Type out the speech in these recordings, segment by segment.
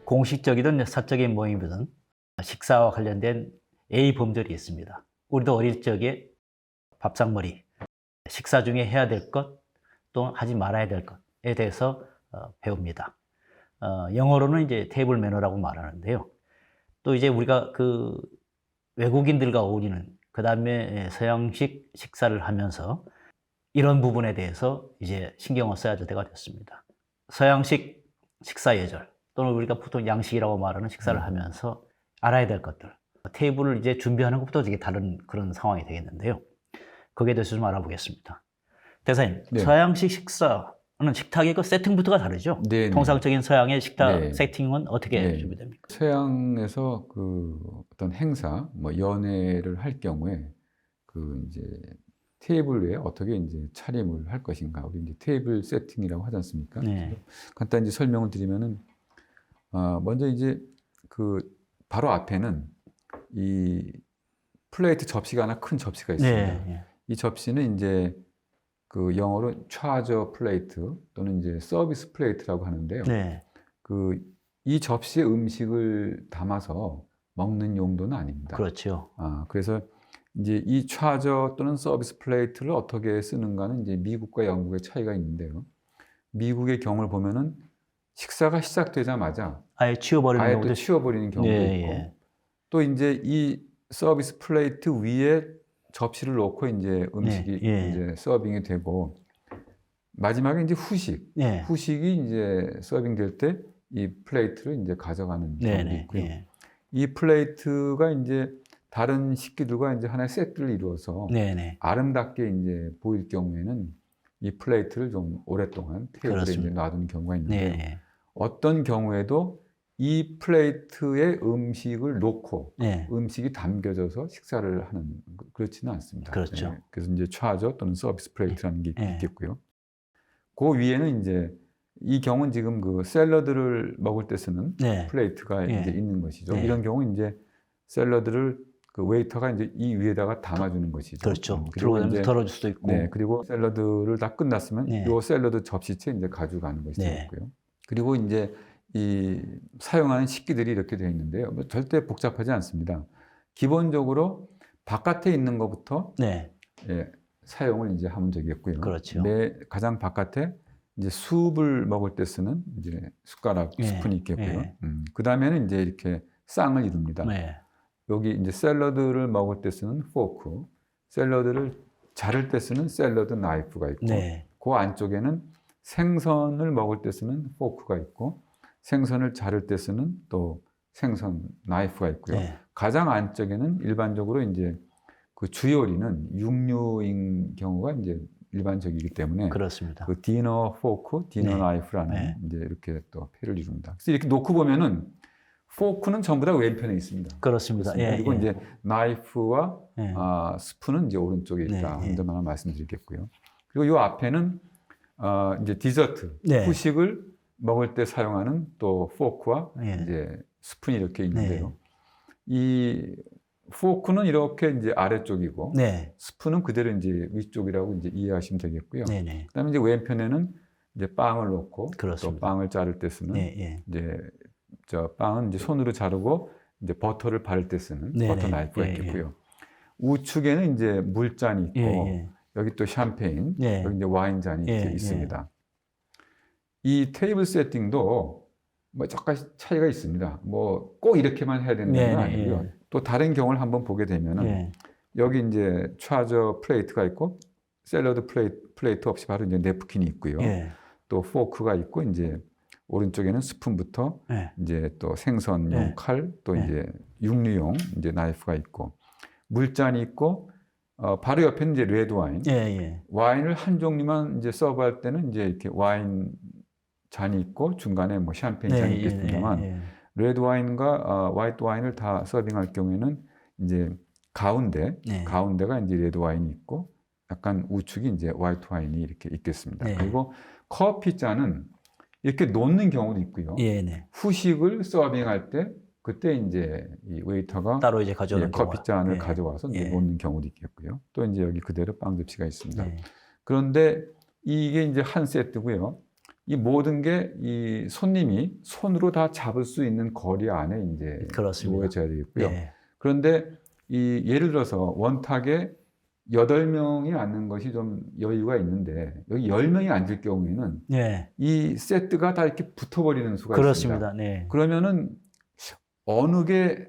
공식적이든 사적인 모임이든 식사와 관련된 A 범절이 있습니다. 우리도 어릴 적에 밥상머리, 식사 중에 해야 될 것, 또 하지 말아야 될 것에 대해서 배웁니다. 영어로는 이제 테이블 매너라고 말하는데요. 또 이제 우리가 그 외국인들과 어울리는, 그 다음에 서양식 식사를 하면서 이런 부분에 대해서 이제 신경을 써야 될 때가 됐습니다. 서양식 식사 예절, 또는 우리가 보통 양식이라고 말하는 식사를 하면서 알아야 될 것들, 테이블을 이제 준비하는 것부터 되게 다른 그런 상황이 되겠는데요. 거기에 대해서 좀 알아보겠습니다. 대사님, 네. 서양식 식사는 식탁의 그 세팅부터가 다르죠? 네, 통상적인 서양의 식탁 네. 세팅은 어떻게 네. 준비됩니까? 서양에서 그 어떤 행사, 뭐 연회를 할 경우에 그 이제 테이블 위에 어떻게 이제 차림을 할 것인가, 우리 이제 테이블 세팅이라고 하지 않습니까? 네. 간단히 이제 설명을 드리면은 먼저 이제 그 바로 앞에는 이 플레이트 접시가 하나, 큰 접시가 있습니다. 네. 이 접시는 이제 그 영어로 차저 플레이트 또는 이제 서비스 플레이트라고 하는데요. 네. 이 접시에 음식을 담아서 먹는 용도는 아닙니다. 그렇죠. 그래서 이제 이 차저 또는 서비스 플레이트를 어떻게 쓰는가는 이제 미국과 영국의 차이가 있는데요. 미국의 경우를 보면은 식사가 시작되자마자 아예 치워버리는 아예 경우도 또 치워버리는 경우도 네, 있고, 예. 또 이제 이 서비스 플레이트 위에 접시를 놓고 이제 음식이 네, 예. 이제 서빙이 되고, 마지막에 이제 네. 후식이 이제 서빙될 때 이 플레이트를 이제 가져가는 경우도 네, 있고요. 예. 이 플레이트가 이제 다른 식기들과 이제 하나의 세트를 이루어서 네. 아름답게 이제 보일 경우에는 이 플레이트를 좀 오랫동안 테이블에 이제 그렇습니다. 놔두는 경우가 있는데요. 네. 어떤 경우에도 이 플레이트에 음식을 놓고 네. 음식이 담겨져서 식사를 하는, 그렇지는 않습니다. 그렇죠. 네, 그래서 이제 차저 또는 서비스 플레이트라는 게 네. 있겠고요. 그 위에는 이제 이 경우는 지금 그 샐러드를 먹을 때 쓰는 네. 플레이트가 네. 이제 있는 것이죠. 네. 이런 경우 이제 샐러드를 그 웨이터가 이제 이 위에다가 담아주는 것이죠. 그렇죠. 그리고 들어오면 이제 덜어줄 수도 있고. 네, 그리고 샐러드를 다 끝났으면 네. 이 샐러드 접시채 이제 가져가는 것이 네. 되겠고요. 그리고 이제 이 사용하는 식기들이 이렇게 되어 있는데요. 뭐 절대 복잡하지 않습니다. 기본적으로 바깥에 있는 것부터 네. 사용을 이제 하면 되겠고요. 그렇죠. 가장 바깥에 이제 숲을 먹을 때 쓰는 이제 숟가락, 네. 스푼이 있겠고요. 네. 그 다음에는 이제 이렇게 쌍을 이룹니다. 네. 여기 이제 샐러드를 먹을 때 쓰는 포크, 샐러드를 자를 때 쓰는 샐러드 나이프가 있고, 네. 그 안쪽에는 생선을 먹을 때 쓰는 포크가 있고, 생선을 자를 때 쓰는 또 생선 나이프가 있고요. 네. 가장 안쪽에는 일반적으로 이제 그 주요리는 육류인 경우가 이제 일반적이기 때문에 그렇습니다. 그 디너 포크, 디너 네. 나이프라는 네. 이제 이렇게 또 패를 이룹니다. 그래서 이렇게 놓고 보면은 포크는 전부 다 왼편에 있습니다. 그렇습니다. 예, 그리고 예. 이제 나이프와 예. 스푼은 이제 오른쪽에 있다. 네, 하는 예. 점만 말씀드리겠고요. 그리고 이 앞에는 이제 디저트, 네. 후식을 먹을 때 사용하는 또 포크와 예. 이제 스푼이 이렇게 있는데요. 이 포크는 이렇게 이제 아래쪽이고, 네. 스푼은 그대로 이제 위쪽이라고 이제 이해하시면 되겠고요. 네네. 그다음에 이제 왼편에는 이제 빵을 놓고, 그렇습니다. 또 빵을 자를 때 쓰는 네, 예. 이제 저 빵은 이제 손으로 자르고 이제 버터를 바를 때 쓰는 네네. 버터 나이프가 예, 있겠고요. 우측에는 이제 물잔이 있고, 예. 여기 또 샴페인, 네. 여기 이제 와인잔이 이렇게 예, 있습니다. 이 테이블 세팅도 뭐 약간 차이가 있습니다. 뭐 꼭 이렇게만 해야 되는 건 네네, 아니고요. 예. 또 다른 경우를 한번 보게 되면은 예. 여기 이제 차저 플레이트가 있고, 샐러드 플레이트 없이 바로 이제 냅킨이 있고요. 예. 또 포크가 있고, 이제 오른쪽에는 스푼부터 예. 이제 또 생선용 네. 칼, 또 네. 이제 육류용 이제 나이프가 있고, 물잔이 있고, 바로 옆에는 이제 레드 와인. 예, 예. 와인을 한 종류만 이제 서브할 때는 이제 이렇게 와인 잔이 있고, 중간에 뭐 샴페인 잔이 있겠습니다만, 예. 레드 와인과 화이트 와인을 다 서빙할 경우에는 이제 네. 가운데가 이제 레드 와인이 있고, 약간 우측이 이제 화이트 와인이 이렇게 있겠습니다. 네. 그리고 커피 잔은 이렇게 놓는 경우도 있고요. 예, 네. 후식을 서빙할 때 그때 이제 이 웨이터가 따로 이제 가져오는 경우가. 커피 잔을 예. 가져와서 이제 예. 놓는 경우도 있겠고요. 또 이제 여기 그대로 빵 접시가 있습니다. 네. 그런데 이게 이제 한 세트고요. 이 모든 게 이 손님이 손으로 다 잡을 수 있는 거리 안에 이제 그렇습니다. 놓여져야 되겠고요. 예. 그런데 이 예를 들어서 원탁에 8명이 앉는 것이 좀 여유가 있는데 여기 10명이 앉을 경우에는 예. 이 세트가 다 이렇게 붙어버리는 수가 있습니다. 그렇습니다. 네. 그러면은 어느 게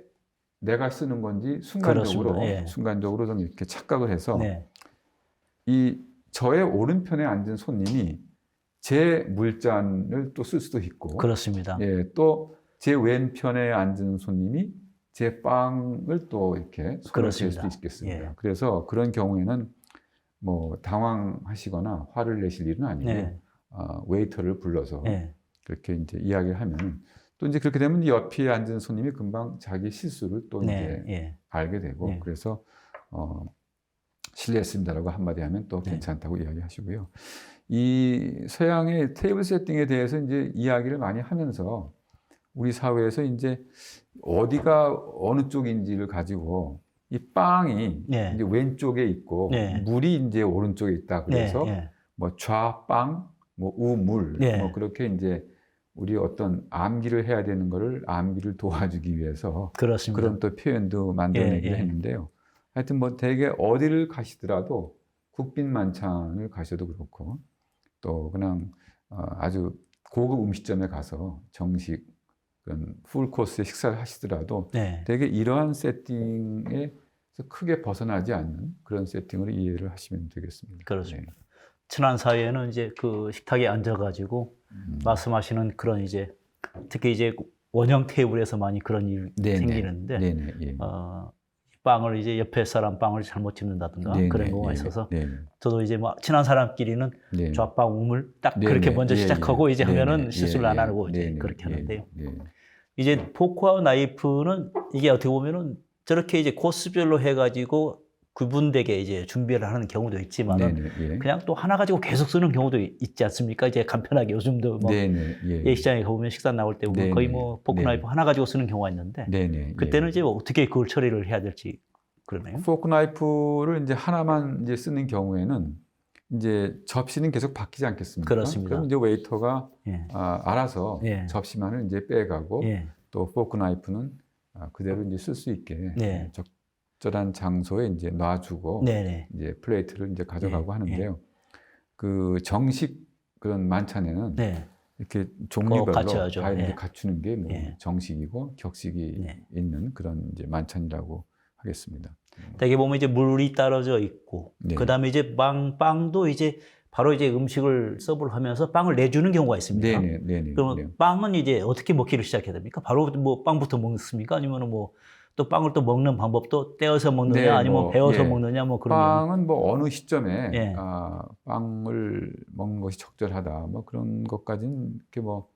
내가 쓰는 건지 순간적으로 그렇습니다. 예. 순간적으로 좀 이렇게 착각을 해서 네. 이 저의 오른편에 앉은 손님이 제 물잔을 또 쓸 수도 있고, 그렇습니다. 예, 또 제 왼편에 앉은 손님이 제 빵을 또 이렇게 손을 댈 그렇습니다. 수도 있겠습니다. 예. 그래서 그런 경우에는 뭐 당황하시거나 화를 내실 일은 아니고 네. 웨이터를 불러서 예. 그렇게 이제 이야기를 하면 또 이제 그렇게 되면 옆에 앉은 손님이 금방 자기 실수를 또 네. 이제 예. 알게 되고 네. 그래서 실례했습니다라고 한마디 하면 또 네. 괜찮다고 이야기하시고요. 이 서양의 테이블 세팅에 대해서 이제 이야기를 많이 하면서 우리 사회에서 이제 어디가 어느 쪽인지를 가지고 이 빵이 네. 이제 왼쪽에 있고 네. 물이 이제 오른쪽에 있다. 그래서 네. 예. 뭐 좌빵, 뭐 우물, 네. 뭐 그렇게 이제 우리 어떤 암기를 해야 되는 거를 암기를 도와주기 위해서 그렇습니다. 그런 또 표현도 만들어내기로 예, 예. 했는데요. 하여튼 뭐 대개 어디를 가시더라도 국빈만찬을 가셔도 그렇고 또 그냥 아주 고급 음식점에 가서 정식 그런 풀코스의 식사를 하시더라도 네. 대개 이러한 세팅에서 크게 벗어나지 않는 그런 세팅으로 이해를 하시면 되겠습니다. 그렇습니다. 친한 사이에는 이제 그 식탁에 앉아가지고 말씀하시는 그런 이제 특히 이제 원형 테이블에서 많이 그런 일이 네네. 생기는데 네네. 예. 빵을 이제 옆에 사람 빵을 잘못 집는다든가 네네. 그런 경우가 예. 있어서 네네. 저도 이제 뭐 친한 사람끼리는 네네. 좌빵 우물 딱 네네. 그렇게 먼저 예, 시작하고 예. 이제 네네. 하면은 실수를 예, 안 예. 하고 이제 네네. 그렇게 예. 하는데요. 예. 이제 포크와 나이프는 이게 어떻게 보면은 저렇게 이제 코스별로 해가지고 구분되게 이제 준비를 하는 경우도 있지만은 네네. 예. 그냥 또 하나 가지고 계속 쓰는 경우도 있지 않습니까? 이제 간편하게 요즘도 뭐 네네. 예. 예식장에 가보면 식사 나올 때 보면 네네. 거의 뭐 포크 네네. 나이프 하나 가지고 쓰는 경우가 있는데 네네. 그때는 예. 이제 어떻게 그걸 처리를 해야 될지 그러네요. 포크 나이프를 이제 하나만 이제 쓰는 경우에는 이제 접시는 계속 바뀌지 않겠습니까? 그렇습니다. 그럼 이제 웨이터가 예. 알아서 예. 접시만을 이제 빼가고 예. 또 포크 나이프는 그대로 이제 쓸 수 있게 네. 적절한 장소에 이제 놔주고 네네. 이제 플레이트를 이제 가져가고 예. 하는데요. 그 정식 그런 만찬에는 네. 이렇게 종류별로 갖춰야죠. 다 이렇게 예. 갖추는 게 뭐 예. 정식이고 격식이 네. 있는 그런 이제 만찬이라고 하겠습니다. 대개 보면 이제 물이 따라져 있고 네. 그다음에 이제 빵도 이제 바로 이제 음식을 서브를 하면서 빵을 내주는 경우가 있습니다. 네네, 네네. 그러면 네. 빵은 이제 어떻게 먹기를 시작해야 됩니까? 바로 뭐 빵부터 먹습니까? 아니면 뭐 또 빵을 또 먹는 방법도 떼어서 먹느냐, 네, 아니면 뭐, 베어서 예. 먹느냐, 뭐 그런 경우. 빵은 뭐 어느 시점에 예. 빵을 먹는 것이 적절하다, 뭐 그런 것까지는 이렇게 뭐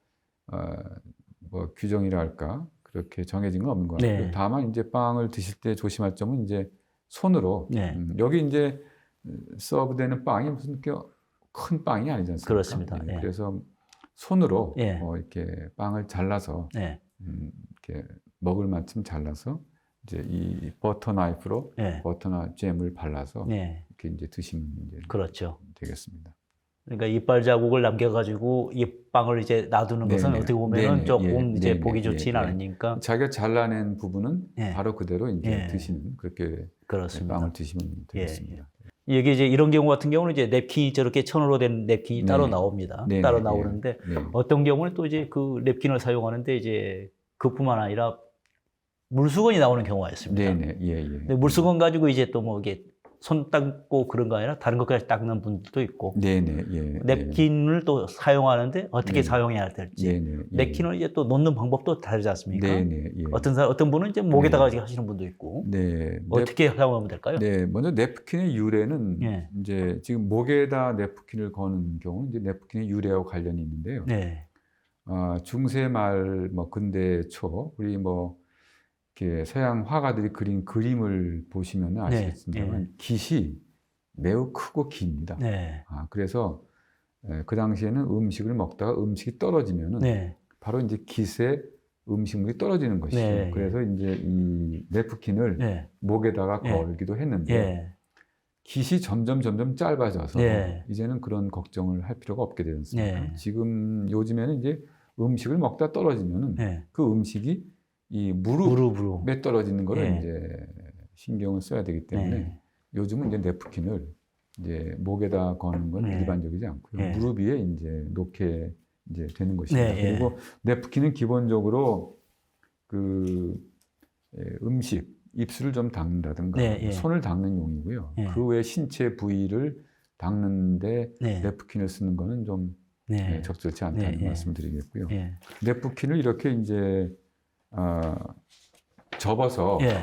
규정이라 할까 그렇게 정해진 건 없는 것 같고요. 네. 다만 이제 빵을 드실 때 조심할 점은 이제 손으로 네. 여기 이제 서브되는 빵이 무슨 큰 빵이 아니지 않습니까? 그렇습니다. 예, 예. 그래서 손으로 예. 이렇게 빵을 잘라서 네. 이렇게 먹을 만큼 잘라서 이제 이 버터 나이프로 네. 버터나 잼을 발라서 네. 이렇게 이제 드시면 이제 그렇죠. 되겠습니다. 그러니까 이빨 자국을 남겨가지고 이 빵을 이제 놔두는 것은 네네. 어떻게 보면은 네네. 조금 예. 이제 네네. 보기 좋지는 예. 않으니까. 자기가 잘라낸 부분은 예. 바로 그대로 이제 예. 드시는 그렇게 그렇습니다. 빵을 드시면 되겠습니다. 여기 이제 이런 경우 같은 경우는 이제 냅킨이 저렇게 천으로 된 냅킨이 네. 따로 나옵니다. 네네. 따로 예. 나오는데 네. 어떤 경우는 또 이제 그 냅킨을 사용하는데 이제 그뿐만 아니라 물수건이 나오는 경우가 있습니다. 네네. 예. 예. 근데 물수건 가지고 이제 또 뭐 이게 손 닦고 그런 거 아니라 다른 것까지 닦는 분들도 있고 네네. 예. 냅킨을 또 사용하는데 어떻게 네. 사용해야 될지 네네. 예. 냅킨을 이제 또 놓는 방법도 다르지 않습니까? 네네. 예. 어떤 분은 이제 목에다가 하시는 분도 있고 네. 어떻게 사용하면 될까요? 네, 먼저 냅킨의 유래는 예. 이제 지금 목에다 냅킨을 거는 경우는 이제 냅킨의 유래와 관련이 있는데요. 네. 중세 말 뭐 근대 초 우리 뭐 이렇게 서양 화가들이 그린 그림을 보시면 아시겠습니다만 네. 깃이 매우 크고 깁니다. 네. 그래서 그 당시에는 음식을 먹다가 음식이 떨어지면은 네. 바로 이제 깃에 음식물이 떨어지는 것이죠. 네. 그래서 이제 이 냅킨을 네. 목에다가 예. 걸기도 했는데 예. 깃이 점점 짧아져서 네. 이제는 그런 걱정을 할 필요가 없게 되지 않습니까? 네. 지금 요즘에는 이제 음식을 먹다 떨어지면은 네. 그 음식이 이 무릎으로. 무릎에 떨어지는 거를 네. 이제 신경을 써야 되기 때문에 네. 요즘은 이제 냅킨을 이제 목에다 거는 건 네. 일반적이지 않고요. 네. 무릎 위에 이제 놓게 이제 되는 것입니다. 네. 그리고 냅킨은 기본적으로 그 음식, 입술을 좀 닦는다든가 네. 예. 손을 닦는 용이고요. 네. 그 외 신체 부위를 닦는데 네. 냅킨을 쓰는 거는 좀 네. 적절치 않다는 네. 말씀을 드리겠고요. 예. 냅킨을 이렇게 이제 접어서 예.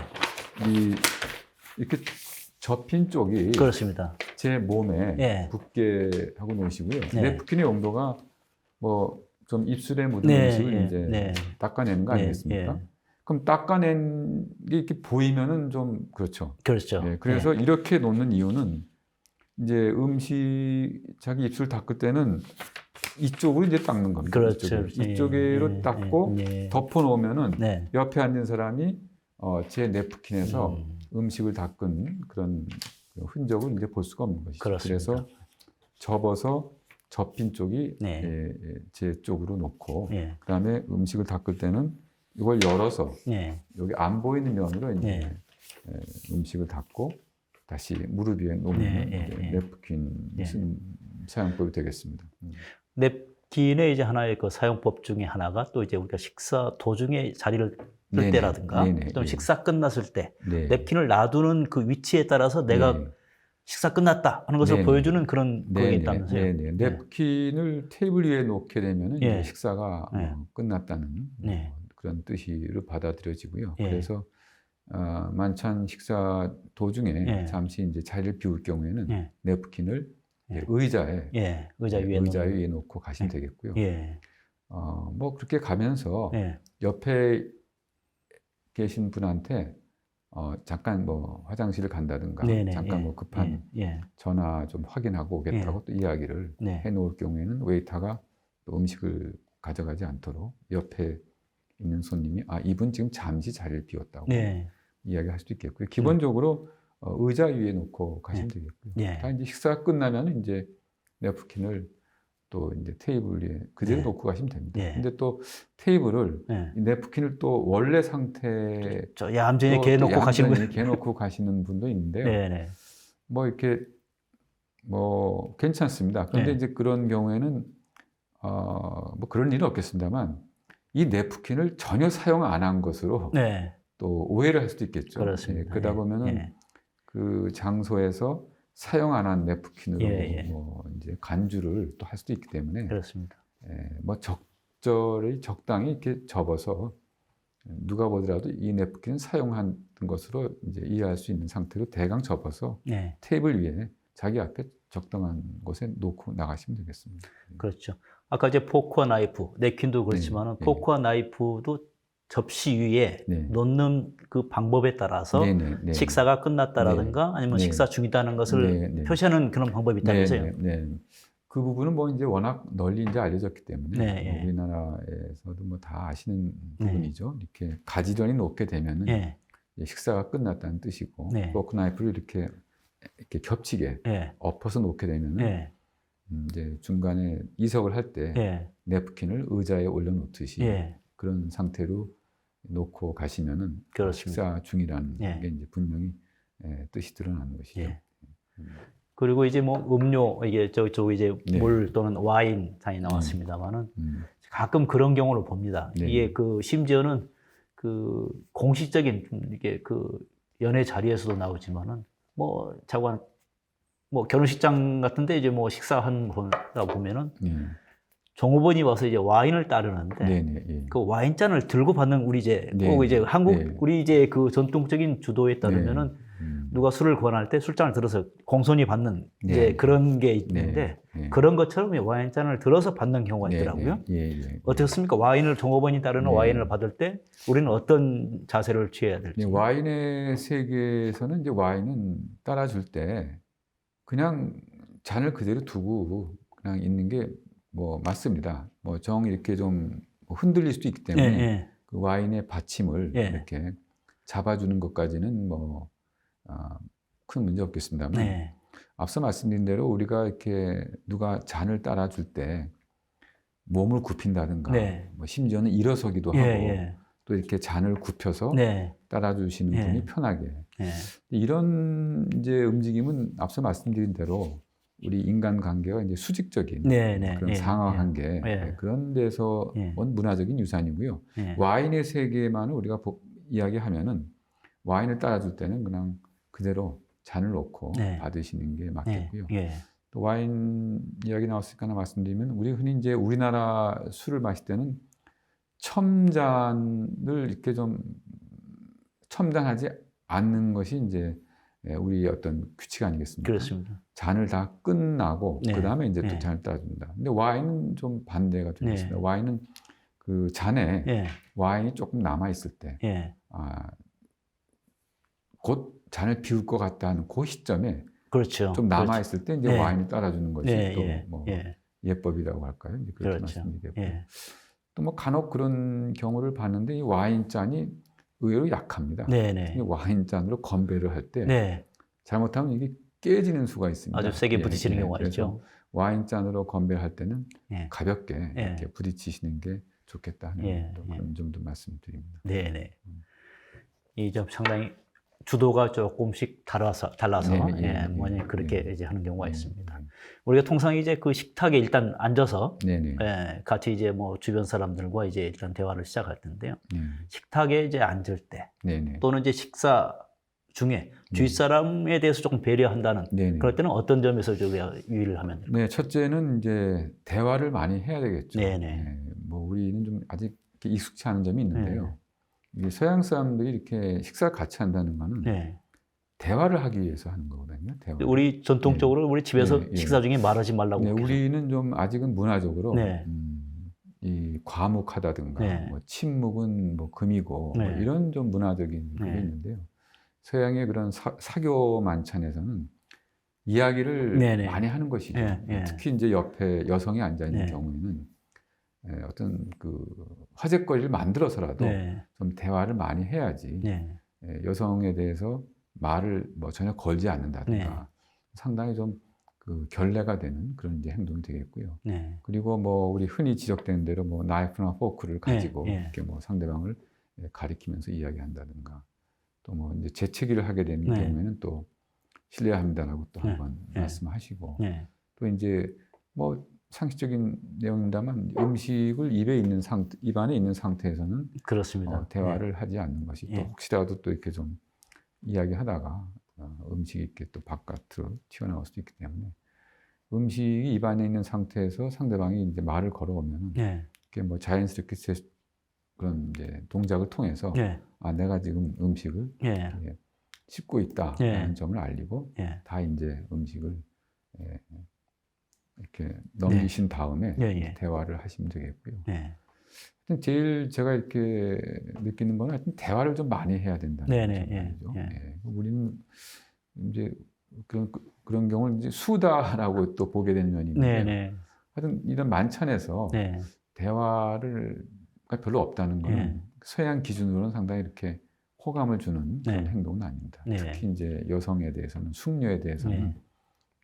이렇게 접힌 쪽이 그렇습니다. 제 몸에 예. 붙게 하고 놓으시고요. 네. 냅킨의 용도가 뭐 좀 입술에 묻은 네, 음식을 예, 이제 네. 닦아내는 거 네, 아니겠습니까? 예. 그럼 닦아낸 게 이렇게 보이면은 좀 그렇죠. 그렇죠. 예, 그래서 이렇게 놓는 이유는 이제 음식 자기 입술 닦을 때는 이쪽으로 이제 닦는 겁니다. 그렇죠. 이쪽으로 예, 닦고 예. 덮어 놓으면은 네. 옆에 앉은 사람이 제 냅킨에서 음. 음식을 닦은 그런 흔적을 이제 볼 수가 없는 것이죠. 그렇습니다. 그래서 접어서 접힌 쪽이 네. 제 쪽으로 놓고 예. 그다음에 음식을 닦을 때는 이걸 열어서 예. 여기 안 보이는 면으로 이제 네. 음식을 닦고 다시 무릎 위에 놓으면 네, 이제 예. 냅킨 예. 쓴 사용법이 되겠습니다. 냅킨의 이제 하나의 그 사용법 중에 하나가 또 이제 우리가 식사 도중에 자리를 뜰 네네. 때라든가 네네. 또 예. 식사 끝났을 때 네. 냅킨을 놔두는 그 위치에 따라서 내가 네. 식사 끝났다 하는 것을 네네. 보여주는 그런 그게 네네. 있다면서요. 네네. 냅킨을 테이블 위에 놓게 되면 예. 이제 식사가 예. 끝났다는 네. 그런 뜻으로 받아들여지고요. 예. 그래서 만찬 식사 도중에 예. 잠시 이제 자리를 비울 경우에는 예. 냅킨을 예. 의자에 예. 의자 위에 의자 놓는. 위에 놓고 가시면 되겠고요. 예. 뭐 그렇게 가면서 예. 옆에 계신 분한테 잠깐 뭐 화장실을 간다든가 네네. 잠깐 예. 뭐 급한 예. 전화 좀 확인하고 오겠다고 또 이야기를 네. 해놓을 경우에는 웨이터가 또 음식을 가져가지 않도록 옆에 있는 손님이 이분 지금 잠시 자리를 비웠다고 네. 이야기할 수도 있겠고요. 기본적으로 의자 위에 놓고 가시면 되겠고요. 네. 다 이제 식사가 끝나면 이제 냅킨을 또 이제 테이블 위에 그대로 네. 놓고 가시면 됩니다. 네. 근데 또 테이블을 예. 이 냅킨을 또 원래 상태 저 얌전히 이렇게 놓고 가시는 분. 얌전히 개놓고 가시는 분도 있는데요. 네네. 뭐 이렇게 뭐 괜찮습니다. 그런데 네. 이제 그런 경우에는 뭐 그런 일은 없겠습니다만 이 냅킨을 전혀 사용 안 한 것으로 네. 또 오해를 할 수도 있겠죠. 그렇습니다. 그러다 예. 보면은 예. 그 장소에서 사용 안 한 냅킨으로 예. 뭐 이제 간주를 또 할 수도 있기 때문에 그렇습니다. 뭐 적당히 이렇게 접어서 누가 보더라도 이 냅킨은 사용한 것으로 이제 이해할 수 있는 상태로 대강 접어서 네. 테이블 위에 자기 앞에 적당한 곳에 놓고 나가시면 되겠습니다. 그렇죠. 아까 이제 포크와 나이프, 냅킨도 그렇지만은 네. 포크와 나이프도 접시 위에 네. 놓는 그 방법에 따라서 네. 식사가 끝났다라든가 아니면 네. 식사 중이다는 것을 네. 표시하는 그런 방법이 있다면서요. 네. 그 부분은 뭐 이제 워낙 널리 이제 알려졌기 때문에 네, 뭐 예. 우리나라에서도 뭐 다 아시는 네. 부분이죠. 이렇게 가지런히 놓게 되면은 예. 이제 식사가 끝났다는 뜻이고 네. 포크 나이프를 이렇게 겹치게 예. 엎어서 놓게 되면은 예. 이제 중간에 이석을 할 때 예. 냅킨을 의자에 올려놓듯이 예. 그런 상태로 놓고 가시면은 그렇습니다. 식사 중이라는 예. 게 이제 분명히 뜻이 드러나는 것이죠. 예. 그리고 이제 뭐 음료 이게 저 이제 네. 물 또는 와인 잔이 나왔습니다만은 가끔 그런 경우를 봅니다. 네. 이게 그 심지어는 그 공식적인 이게 그 연애 자리에서도 나오지만은 뭐 자관 뭐 결혼식장 같은데 이제 뭐 식사한 거다 보면은 종업원이 와서 이제 와인을 따르는데 네네. 예. 그 와인잔을 들고 받는 우리 이제 네. 꼭 이제 한국 네. 우리 이제 그 전통적인 주도에 따르면은 누가 술을 권할 때 술잔을 들어서 공손히 받는 네. 이제 그런 게 있는데 네. 그런 것처럼 와인잔을 들어서 받는 경우가 있더라고요. 예. 어떻습니까? 와인을 종업원이 따르는 네. 와인을 받을 때 우리는 어떤 자세를 취해야 될지. 와인의 세계에서는 이제 와인은 따라줄 때 그냥 잔을 그대로 두고 그냥 있는 게 뭐 맞습니다. 뭐 이렇게 좀 흔들릴 수도 있기 때문에 그 와인의 받침을 이렇게 잡아주는 것까지는 뭐 큰 문제 없겠습니다만 네. 앞서 말씀드린 대로 우리가 이렇게 누가 잔을 따라줄 때 몸을 굽힌다든가 네. 뭐 심지어는 일어서기도 예, 하고 예. 또 이렇게 잔을 굽혀서 네. 따라주시는 예. 분이 편하게 예. 이런 이제 움직임은 앞서 말씀드린 대로 우리 인간 관계가 이제 수직적인 네, 네. 그런 예, 상하 예. 관계 예. 그런 데서 예. 온 문화적인 유산이고요. 예. 와인의 세계만을 우리가 이야기하면은 와인을 따라줄 때는 그냥 그대로 잔을 놓고 네. 받으시는 게 예. 맞겠고요. 예. 또 와인 이야기 나왔으니까 하나 말씀드리면 우리 흔히 이제 우리나라 술을 마실 때는 첨잔을 이렇게 좀 첨단하지 않는 것이 이제 우리 어떤 규칙 아니겠습니까? 그렇습니다. 잔을 다 끝나고 네. 그 다음에 이제 또 네. 잔을 따라줍니다. 근데 와인은 좀 반대가 되겠습니다. 네. 와인은 그 잔에 예. 와인이 조금 남아 있을 때, 예. 곧 잔을 비울 것 같다는 그 시점에 그렇죠. 좀 남아 그렇죠. 있을 때 이제 네. 와인을 따라주는 것이 예, 또 예. 뭐 예. 예법이라고 할까요? 이제 그렇게 그렇죠. 말씀드리겠고요. 예. 또 뭐 간혹 그런 경우를 봤는데 이 와인 잔이 의외로 약합니다. 네, 네. 와인 잔으로 건배를 할 때 네. 잘못하면 이게 깨지는 수가 있습니다. 아주 세게 예, 부딪히는 경우가 그래서 있죠. 와인 잔으로 건배를 할 때는 예. 가볍게 예. 이렇게 부딪히시는 게 좋겠다 하는 예, 또 예. 그런 점도 말씀드립니다. 네, 네. 이 점 상당히 주도가 조금씩 달라서 네, 예, 예, 예, 뭐냐 그렇게 예. 이제 하는 경우가 예, 있습니다. 예. 우리가 통상 이제 그 식탁에 일단 앉아서 네네. 예, 같이 이제 뭐 주변 사람들과 이제 일단 대화를 시작할 텐데요. 네. 식탁에 이제 앉을 때 네네. 또는 이제 식사 중에 주위 사람에 대해서 조금 배려한다는 네네. 그럴 때는 어떤 점에서 우리가 유의를 하면 될까요? 네, 첫째는 이제 대화를 많이 해야 되겠죠. 네네. 예, 뭐 우리는 좀 아직 이렇게 익숙치 않은 점이 있는데요. 이게 서양 사람들이 이렇게 식사를 같이 한다는 거는 네. 대화를 하기 위해서 하는 거거든요. 대화. 우리 전통적으로 우리 집에서 예, 예. 식사 중에 말하지 말라고. 네, 그래서. 우리는 좀 아직은 문화적으로 네. 이 과묵하다든가 네. 뭐 침묵은 뭐 금이고 네. 뭐 이런 좀 문화적인 게 네. 있는데요. 서양의 그런 사교 만찬에서는 이야기를 네네. 많이 하는 것이죠. 예, 예. 특히 이제 옆에 여성이 앉아 있는 네. 경우에는 어떤 그 화제거리를 만들어서라도 네. 좀 대화를 많이 해야지 네. 여성에 대해서 말을 뭐 전혀 걸지 않는다든가 네. 상당히 좀 그 결례가 되는 그런 이제 행동이 되겠고요. 네. 그리고 뭐 우리 흔히 지적되는 대로 뭐 나이프나 포크를 가지고 예. 이렇게 뭐 상대방을 가리키면서 이야기한다든가 또 뭐 이제 재채기를 하게 되는 네. 경우에는 또 실례합니다라고 또 네. 한번 네. 말씀하시고 네. 또 이제 뭐 상식적인 내용입니다만 음식을 입 안에 있는 상태에서는 그렇습니다. 대화를 하지 않는 것이 또 예. 혹시라도 또 이렇게 좀 이야기하다가 음식이 이렇게 또 바깥으로 튀어나올 수도 있기 때문에 음식이 입 안에 있는 상태에서 상대방이 이제 말을 걸어오면은 네. 이렇게 뭐 자연스럽게 그런 이제 동작을 통해서 네. 내가 지금 음식을 예. 씹고 있다라는 예. 점을 알리고 예. 다 이제 음식을 이렇게 넘기신 다음에 예, 예. 대화를 하시면 되겠고요. 네. 하여튼 제일 제가 이렇게 느끼는 건 하여튼 대화를 좀 많이 해야 된다는 네네, 점이죠. 예, 예. 우리는 이제 그런 경우를 이제 수다라고 또 보게 되는 면이 있는데 네네. 하여튼 이런 만찬에서 네. 대화를 별로 없다는 거는 예. 서양 기준으로는 상당히 이렇게 호감을 주는 그런 네. 행동은 아닙니다. 네. 특히 이제 여성에 대해서는 숙녀에 대해서는 네.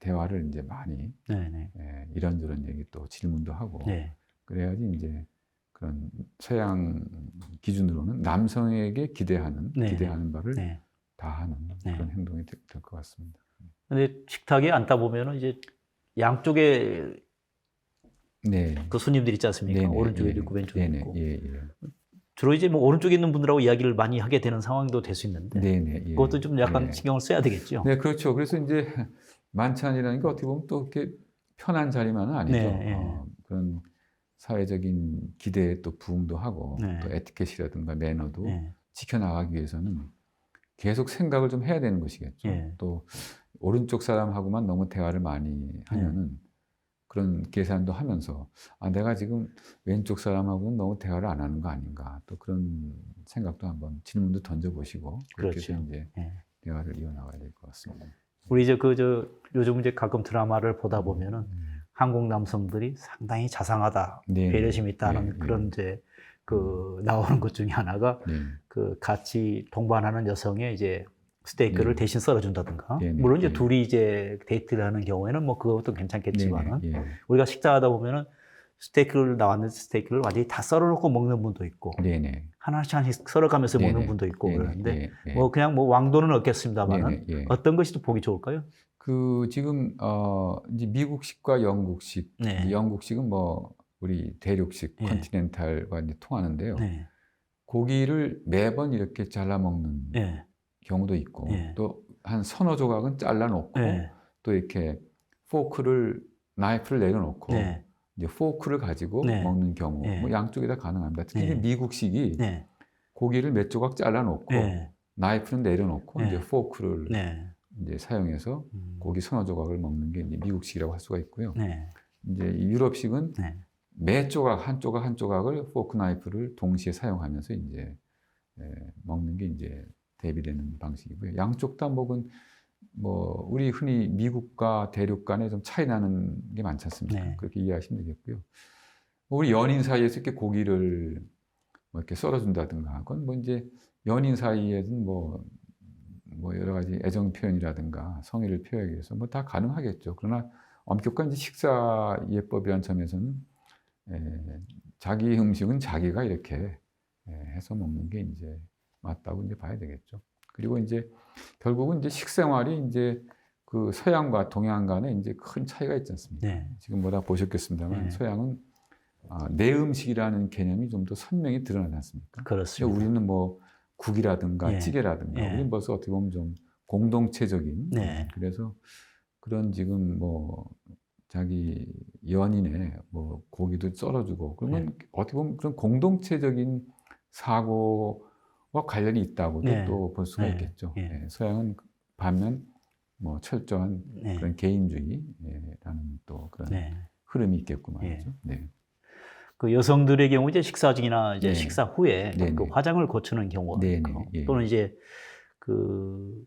대화를 이제 많이 네네. 이런저런 얘기 또 질문도 하고 네. 그래야지 이제 그런 서양 기준으로는 남성에게 기대하는 네. 바를 네. 다 하는 네. 그런 행동이 될 것 같습니다. 근데 식탁에 앉다 보면은 이제 양쪽에 네. 그 손님들 있지 않습니까? 네네, 오른쪽에도 예. 있고 왼쪽에 네네, 있고. 예, 예. 주로 이제 뭐 오른쪽에 있는 분들하고 이야기를 많이 하게 되는 상황도 될 수 있는데 네네, 예. 그것도 좀 약간 네. 신경을 써야 되겠죠. 네, 그렇죠. 그래서 이제 만찬이라는 게 어떻게 보면 또 이렇게 편한 자리만은 아니죠. 네, 예. 그런 사회적인 기대에 또 부응도 하고 네. 또 에티켓이라든가 매너도 네. 지켜나가기 위해서는 계속 생각을 좀 해야 되는 것이겠죠. 예. 또 오른쪽 사람하고만 너무 대화를 많이 하면은 그런 계산도 하면서 내가 지금 왼쪽 사람하고는 너무 대화를 안 하는 거 아닌가 또 그런 생각도 한번 질문도 던져보시고 그렇게 해서 그렇죠. 이제 예. 대화를 이어나가야 될 것 같습니다. 우리 이제 요즘 이제 가끔 드라마를 보다 보면은 한국 남성들이 상당히 자상하다, 네. 배려심이 있다는 네. 그런 이제 나오는 것 중에 하나가 네. 같이 동반하는 여성의 이제 스테이크를 네. 대신 썰어준다든가. 네네. 물론 이제 네. 둘이 이제 데이트를 하는 경우에는 뭐 그것도 괜찮겠지만은 네네. 예. 우리가 식사하다 보면은 스테이크를 나왔는 스테이크를 완전히 다 썰어놓고 먹는 분도 있고 네네. 하나씩 썰어가면서 먹는 네네. 분도 있고 네네. 그러는데 예. 예. 뭐 그냥 뭐 왕도는 없겠습니다만은 네네. 예. 어떤 것이 또 보기 좋을까요? 그 지금 이제 미국식과 영국식, 이제 네, 영국식은 뭐 우리 대륙식 예, 컨티넨탈과 이제 통하는데요. 네, 고기를 매번 이렇게 잘라 먹는 예, 경우도 있고 예, 또 한 서너 조각은 잘라 놓고 예, 또 이렇게 나이프를 내려놓고 네, 이제 포크를 가지고 네, 먹는 경우 뭐 예, 양쪽이 다 가능합니다. 특히 이제 예, 미국식이 네, 고기를 몇 조각 잘라 놓고 예, 나이프는 내려놓고 이제 예, 포크를 네, 이제 사용해서 음, 고기 서너 조각을 먹는 게 이제 미국식이라고 할 수가 있고요. 네, 이제 이 유럽식은 네, 매 조각 한 조각을 포크 나이프를 동시에 사용하면서 이제 먹는 게 이제 대비되는 방식이고요. 양쪽 다 먹은 뭐 우리 흔히 미국과 대륙 간에 좀 차이 나는 게 많지 않습니까? 네, 그렇게 이해하시면 되겠고요. 뭐 우리 연인 사이에서 이렇게 고기를 뭐 이렇게 썰어준다든가, 그건 뭐 이제 연인 사이에는 뭐 여러 가지 애정 표현이라든가 성의를 표현하기 위해서 뭐 다 가능하겠죠. 그러나 엄격한 이제 식사 예법이라는 점에서는 에, 자기 음식은 자기가 이렇게 해서 먹는 게 이제 맞다고 이제 봐야 되겠죠. 그리고 이제 결국은 이제 식생활이 이제 그 서양과 동양 간에 이제 큰 차이가 있지 않습니까? 네, 지금 뭐다 보셨겠습니다만 네, 서양은 내 음식이라는 개념이 좀 더 선명히 드러나지 않습니까? 근데 그렇습니다. 우리는 뭐 국이라든가 예, 찌개라든가 예, 우리는 벌써 어떻게 보면 좀 공동체적인 네, 그래서 그런 지금 뭐 자기 연인의 뭐 고기도 썰어주고 그러면 어떻게 보면 그런 공동체적인 사고와 관련이 있다고도 네, 또 볼 수가 네, 있겠죠. 예, 서양은 반면 뭐 철저한 네, 그런 개인주의라는 또 그런 네, 흐름이 있겠고 예. 말이죠. 네, 그 여성들의 경우 이제 식사 전이나 이제 네, 식사 후에 네, 그 네, 화장을 고치는 경우가 네, 네, 있고 예, 또는 이제 그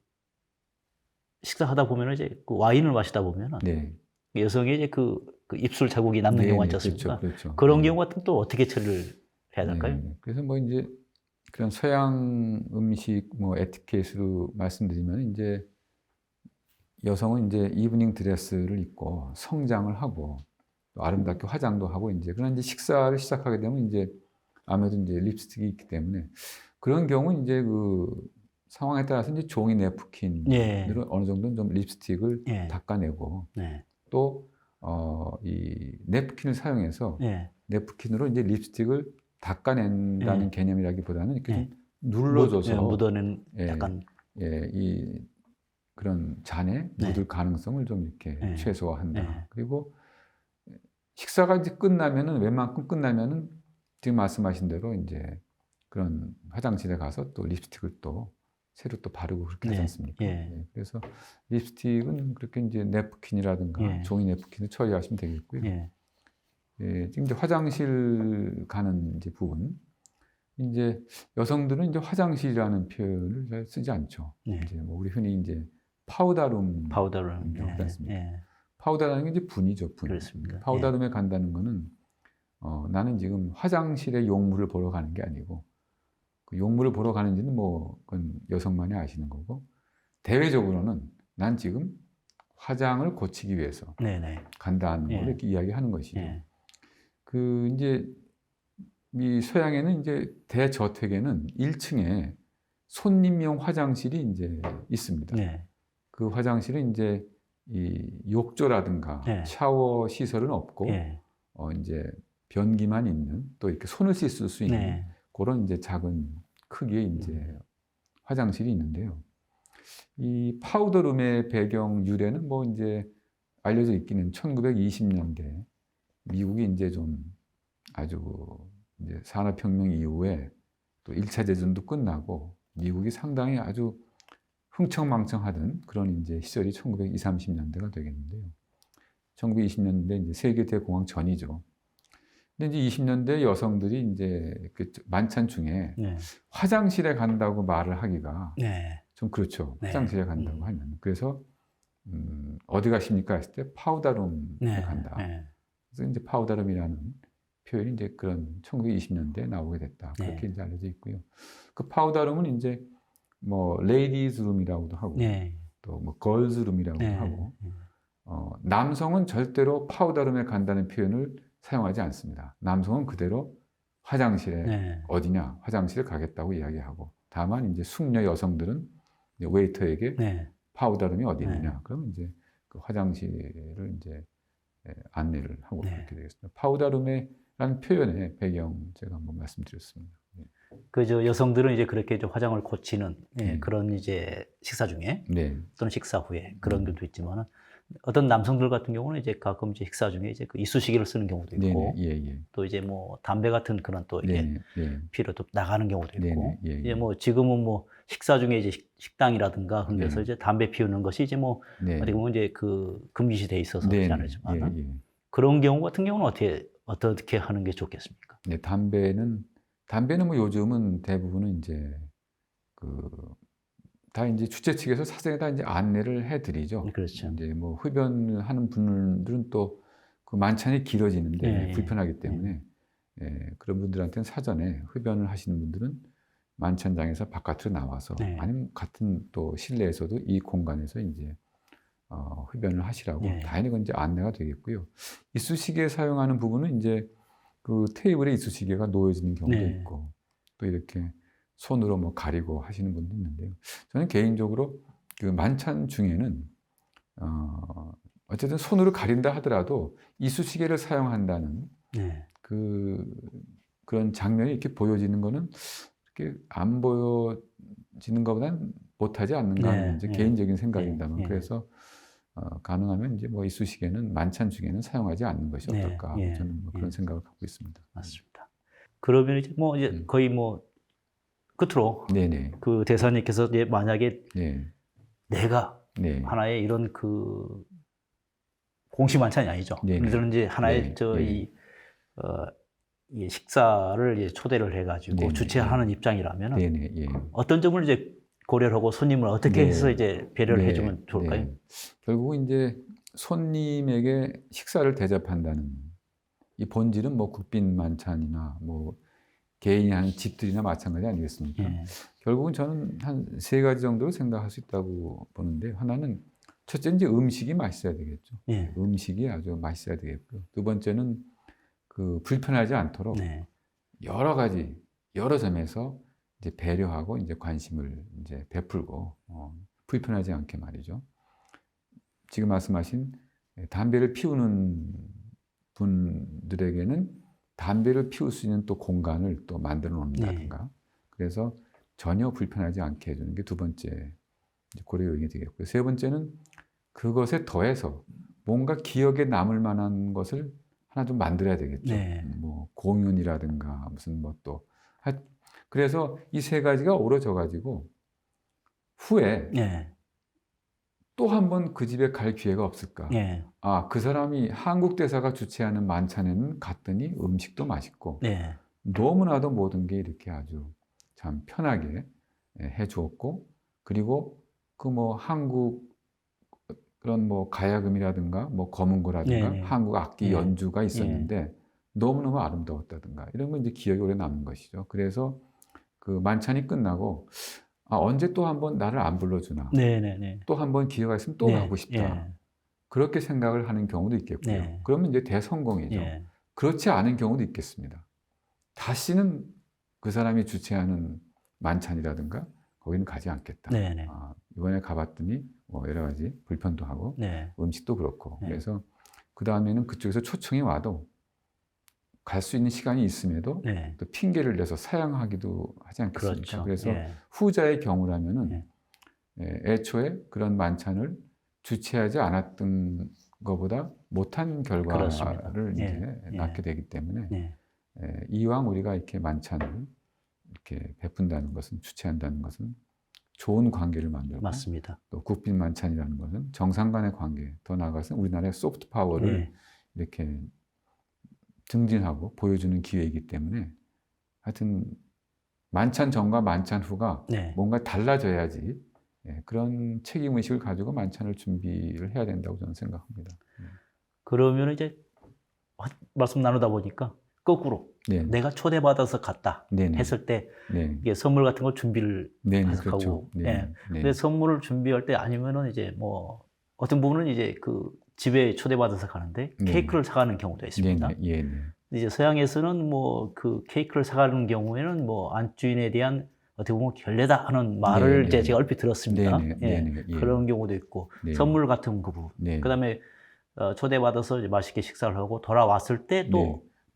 식사하다 보면은 이제 그 와인을 마시다 보면은 네, 여성의 이제 그 입술 자국이 남는 네, 경우가 있지 네, 그렇죠, 않습니까? 그렇죠. 그런 예. 경우 같은 또 어떻게 처리를 해야 될까요? 네. 그래서 뭐 이제 그런 서양 음식 뭐 에티켓으로 말씀드리면 이제 여성은 이제 이브닝 드레스를 입고 성장을 하고 또 아름답게 화장도 하고 이제 그런 이제 식사를 시작하게 되면 이제 아무래도 이제 립스틱이 있기 때문에 그런 경우는 이제 그 상황에 따라서 이제 종이 예, 냅킨으로 어느 정도는 좀 립스틱을 예, 닦아내고 네, 또 이 냅킨을 사용해서 예, 냅킨으로 이제 립스틱을 닦아낸다는 예, 개념이라기보다는 이렇게 좀 예. 눌러줘서 묻어는 예, 약간 이 그런 잔에 네, 묻을 가능성을 좀 이렇게 예, 최소화한다. 예, 그리고 식사가 이제 끝나면은 웬만큼 끝나면은 지금 말씀하신 대로 이제 그런 화장실에 가서 또 립스틱을 또 새로 또 바르고 그렇게 하지 네, 않습니까? 예, 예, 그래서 립스틱은 그렇게 이제 냅킨이라든가 예, 종이 냅킨을 처리하시면 되겠고요. 예, 예, 지금 이제 화장실 가는 이제 부분. 이제 여성들은 이제 화장실이라는 표현을 잘 쓰지 않죠. 네. 이제 뭐 우리 흔히 이제 파우더룸 파우더를 하지 예, 않습니까? 예, 파우더라는 게 이제 분이죠, 분. 그렇습니다. 예, 파우더룸에 간다는 거는 나는 지금 화장실에 용물을 보러 가는 게 아니고 그 용물을 보러 가는지는 뭐 그건 여성만이 아시는 거고 대외적으로는 난 지금 화장을 고치기 위해서 네, 네, 간다는 걸 예, 이렇게 이야기하는 것이죠. 예, 그 이제 이 서양에는 이제 대저택에는 1층에 손님용 화장실이 이제 있습니다. 네, 그 화장실은 이제 이 욕조라든가 예, 샤워 시설은 없고 예, 이제 변기만 있는 또 이렇게 손을 씻을 수 있는 네, 그런 이제 작은 크기의 이제 화장실이 있는데요. 이 파우더룸의 배경 유래는 뭐 이제 알려져 있기는 1920년대 미국이 이제 좀 아주 이제 산업혁명 이후에 또 1차 대전도 끝나고 미국이 상당히 아주 흥청망청하던 그런 이제 시절이 1920, 30년대가 되겠는데요. 1920년대 이제 세계 대공황 전이죠. 근데 이제 20년대 여성들이 이제 그 만찬 중에 네, 화장실에 간다고 말을 하기가 네, 좀 그렇죠. 네, 화장실에 간다고 하면. 그래서 어디 가십니까 했을 때 파우더룸에 네, 간다. 네, 그래서 이제 파우더룸이라는 표현이 이제 그런 1920년대에 나오게 됐다. 네, 그렇게 이제 알려져 있고요. 그 파우더룸은 이제 뭐 레이디즈 룸이라고도 하고 네. 또 뭐 걸즈 룸이라고도 네. 하고 남성은 절대로 파우더룸에 간다는 표현을 사용하지 않습니다. 남성은 그대로 화장실에 네. 어디냐 화장실에 가겠다고 이야기하고 다만 이제 숙녀 여성들은 이제 웨이터에게 네. 파우더룸이 어디 네. 있느냐 그러면 이제 그 화장실을 이제 안내를 하고 네. 그렇게 되겠습니다. 파우더룸이라는 표현의 배경 제가 한번 말씀드렸습니다. 그저 여성들은 이제 그렇게 좀 화장을 고치는 네. 그런 이제 식사 중에 네, 또는 식사 후에 그런 경우도 있지만은 어떤 남성들 같은 경우는 이제 가끔 이제 식사 중에 이제 그 이쑤시개를 쓰는 경우도 네, 있고 네, 예, 예, 또 이제 뭐 담배 같은 그런 또 이게 네, 네, 피로 또 나가는 경우도 있고 네, 예, 이제 예, 뭐 지금은 뭐 식사 중에 이제 식당이라든가 그런 데서 네. 이제 담배 피우는 것이 이제 뭐 네, 어떻게 보면 이제 그 금기시 돼 있어서 네, 그렇지 네, 않지만은 예, 예. 그런 경우 같은 경우는 어떻게 하는 게 좋겠습니까? 네, 담배는 뭐 요즘은 대부분은 이제 그 다 이제 주최 측에서 사전에 다 이제 안내를 해드리죠. 그렇죠. 이제 뭐 흡연을 하는 분들은 또 그 만찬이 길어지는데 예, 예, 불편하기 예. 때문에 그런 분들한테는 사전에 흡연을 하시는 분들은 만찬장에서 바깥으로 나와서 네. 아니면 같은 또 실내에서도 이 공간에서 이제 흡연을 하시라고 네. 당연히 그건 이제 안내가 되겠고요. 이쑤시개 사용하는 부분은 이제 그 테이블에 이쑤시개가 놓여지는 경우도 네. 있고 또 이렇게 손으로 뭐 가리고 하시는 분도 있는데요. 저는 개인적으로 그 만찬 중에는 어쨌든 손으로 가린다 하더라도 이쑤시개를 사용한다는 네. 그런 장면이 이렇게 보여지는 거는 이렇게 안 보여지는 것보다는 못하지 않는가 하는 네, 이제 네, 개인적인 생각입니다만 네, 그래서 가능하면 이제 뭐 이쑤시개는 만찬 중에는 사용하지 않는 것이 네, 어떨까 예, 저는 뭐 그런 예. 생각을 갖고 있습니다. 맞습니다. 그러면 이제 뭐 이제 음. 거의 뭐 끝으로 네네. 그 대사님께서 이제 만약에 네. 내가 네. 하나의 이런 그 공식 만찬이 아니죠. 네네. 예를 들어 이제 하나의 네, 저이 이 식사를 이제 초대를 해가지고 네네, 주최하는 입장이라면은 네네. 예. 어떤 점을 이제 고려를 하고 손님을 어떻게 해서 네. 이제 배려를 네. 해주면 좋을까요? 네. 결국은 이제 손님에게 식사를 대접한다는 이 본질은 뭐 국빈 만찬이나 뭐 개인이 하는 집들이나 마찬가지 아니겠습니까? 예, 결국은 저는 한 세 가지 정도로 생각할 수 있다고 보는데 하나는 첫째 이제 음식이 맛있어야 되겠죠. 예, 음식이 아주 맛있어야 되겠고요. 두 번째는 그 불편하지 않도록 네, 여러 가지 여러 점에서 이제 배려하고 이제 관심을 이제 베풀고 불편하지 않게 말이죠. 지금 말씀하신 담배를 피우는 분들에게는 담배를 피울 수 있는 또 공간을 또 만들어 놓는다든가 그래서 전혀 불편하지 않게 해주는 게 두 번째 고려 요인이 되겠고요. 세 번째는 그것에 더해서 뭔가 기억에 남을 만한 것을 하나 좀 만들어야 되겠죠. 네. 뭐 공연이라든가 무슨 뭐 또 그래서 이 세 가지가 어우러져 가지고 후에 예, 또 한 번 그 집에 갈 기회가 없을까? 예, 아, 그 사람이 한국 대사가 주최하는 만찬에는 갔더니 음식도 맛있고 예, 너무나도 모든 게 이렇게 아주 참 편하게 해 주었고 그리고 그 뭐 한국 그런 뭐 가야금이라든가 뭐 검은고라든가 네, 한국 악기 예, 연주가 예, 있었는데 너무너무 아름다웠다든가 이런 건 이제 기억이 오래 남는 것이죠. 그래서 그 만찬이 끝나고 아, 언제 또 한 번 나를 안 불러주나 네, 네, 네, 또 한 번 기회가 있으면 또 네, 가고 싶다. 그렇게 생각을 하는 경우도 있겠고요. 네, 그러면 이제 대성공이죠. 예, 그렇지 않은 경우도 있겠습니다. 다시는 그 사람이 주최하는 만찬이라든가 거기는 가지 않겠다. 네, 네, 아, 이번에 가봤더니 뭐 여러 가지 불편도 하고 네, 음식도 그렇고 네. 그래서 그 다음에는 그쪽에서 초청이 와도 갈 수 있는 시간이 있음에도 네, 또 핑계를 내서 사양하기도 하지 않겠습니까? 그렇죠. 그래서 예, 후자의 경우라면은 애초에 그런 만찬을 주최하지 않았던 것보다 못한 그렇습니다. 결과를 예, 이제 예, 낳게 되기 때문에 예, 이왕 우리가 이렇게 만찬을 이렇게 베푼다는 것은 주최한다는 것은 좋은 관계를 만들고 맞습니다. 또 국빈 만찬이라는 것은 정상 간의 관계 더 나아가서는 우리나라의 소프트 파워를 예, 이렇게 증진하고 보여주는 기회이기 때문에 하여튼 만찬 전과 만찬 후가 네. 뭔가 달라져야지 그런 책임의식을 가지고 만찬을 준비를 해야 된다고 저는 생각합니다. 그러면 이제 말씀 나누다 보니까 거꾸로 네. 내가 초대받아서 갔다 네네. 했을 때 네. 이게 선물 같은 걸 준비를 네, 계속 그렇죠. 하고, 네. 예. 네. 근데 선물을 준비할 때 아니면은 이제 뭐 어떤 부분은 이제 그 집에 초대받아서 가는데 네. 케이크를 사가는 경우도 있습니다. 네, 네. 예, 네. 이제 서양에서는 뭐 그 케이크를 사가는 경우에는 뭐 안주인에 대한 어떻게 보면 결례다 하는 말을 네, 이제 네. 제가 얼핏 들었습니다. 네, 네, 예. 네, 네, 예. 그런 경우도 있고 네. 선물 같은 그 부분. 네. 그다음에 초대받아서 이제 맛있게 식사를 하고 돌아왔을 때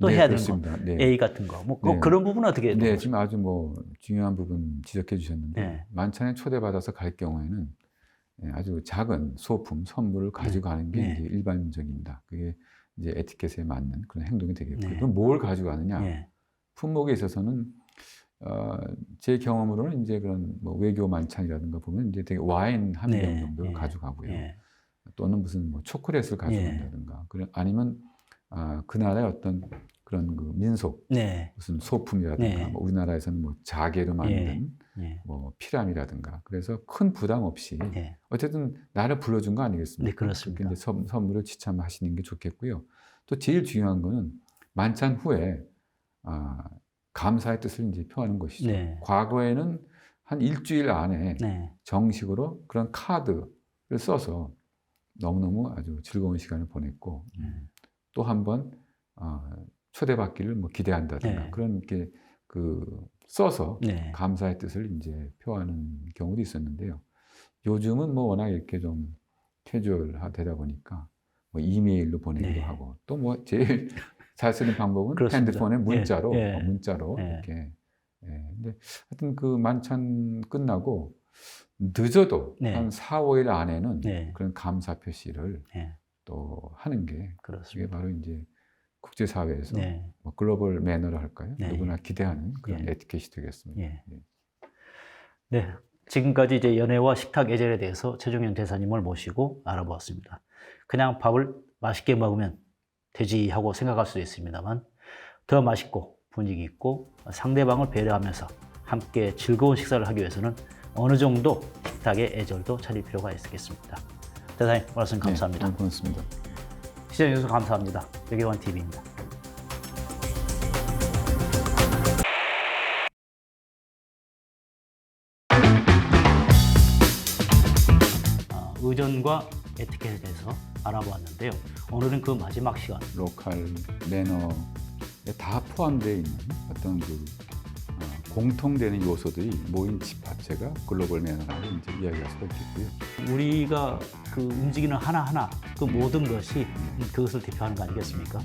또 네. 해야 되는 그렇습니다. 거, 네. A 같은 거, 뭐 네. 그런 부분은 어떻게? 네, 지금 아주 뭐 중요한 부분 지적해 주셨는데 네. 만찬에 초대받아서 갈 경우에는 아주 작은 소품, 선물을 가져가는 게 네. 이제 일반적입니다. 그게 이제 에티켓에 맞는 그런 행동이 되겠고요. 네. 그럼 뭘 가져가느냐? 예. 품목에 있어서는 제 경험으로는 이제 그런 뭐 외교 만찬이라든가 보면 이제 되게 와인 한 병 네. 정도를 예. 가져가고요. 예. 또는 무슨 뭐 초콜릿을 가져간다든가 아니면 그 나라의 어떤 그런 그 민속 네. 무슨 소품이라든가 네. 뭐 우리나라에서는 뭐 자개로 만든 예. 뭐 피람이라든가 그래서 큰 부담 없이 예. 어쨌든 나를 불러준 거 아니겠습니까? 네, 그렇습니다. 그렇게 이제 선물을 지참하시는 게 좋겠고요. 또 제일 중요한 거는 만찬 후에 감사의 뜻을 이제 표하는 것이죠. 네. 과거에는 한 일주일 안에 네. 정식으로 그런 카드를 써서 너무너무 아주 즐거운 시간을 보냈고 또 한 번 초대받기를 뭐 기대한다든가 네. 그런 게 써서 네. 감사의 뜻을 이제 표하는 경우도 있었는데요. 요즘은 뭐 워낙 이렇게 좀 캐주얼하다 보니까 뭐 이메일로 보내기도 네. 하고 또 뭐 제일 잘 쓰는 방법은 그렇습니다. 핸드폰에 문자로 예. 문자로 예. 이렇게 근데 하여튼 그 만찬 끝나고 늦어도 네. 한 4, 5일 안에는 네. 그런 감사 표시를 예. 또 하는 게 이게 그렇습니다. 바로 이제 국제사회에서 네. 뭐 글로벌 매너를 할까요? 네. 누구나 기대하는 그런 예. 에티켓이 되겠습니다. 예. 네. 네. 지금까지 이제 연애와 식탁 예절에 대해서 최종현 대사님을 모시고 알아보았습니다. 그냥 밥을 맛있게 먹으면 되지 하고 생각할 수도 있습니다만 더 맛있고 분위기 있고 상대방을 배려하면서 함께 즐거운 식사를 하기 위해서는 어느 정도 식탁의 예절도 차릴 필요가 있겠습니다. 대사님 말씀 감사합니다. 네, 고맙습니다. 시청해주셔서 감사합니다. 외교관TV입니다. 의전과 에티켓에 대해서 알아보았는데요. 오늘은 그 마지막 시간. 로컬 매너에 다 포함되어 있는 어떤 공통되는 요소들이 모인 집합체가 글로벌 매너라고 이제 이야기할 수가 있겠고요. 우리가 그 움직이는 하나하나 그 모든 것이 그것을 대표하는 거 아니겠습니까?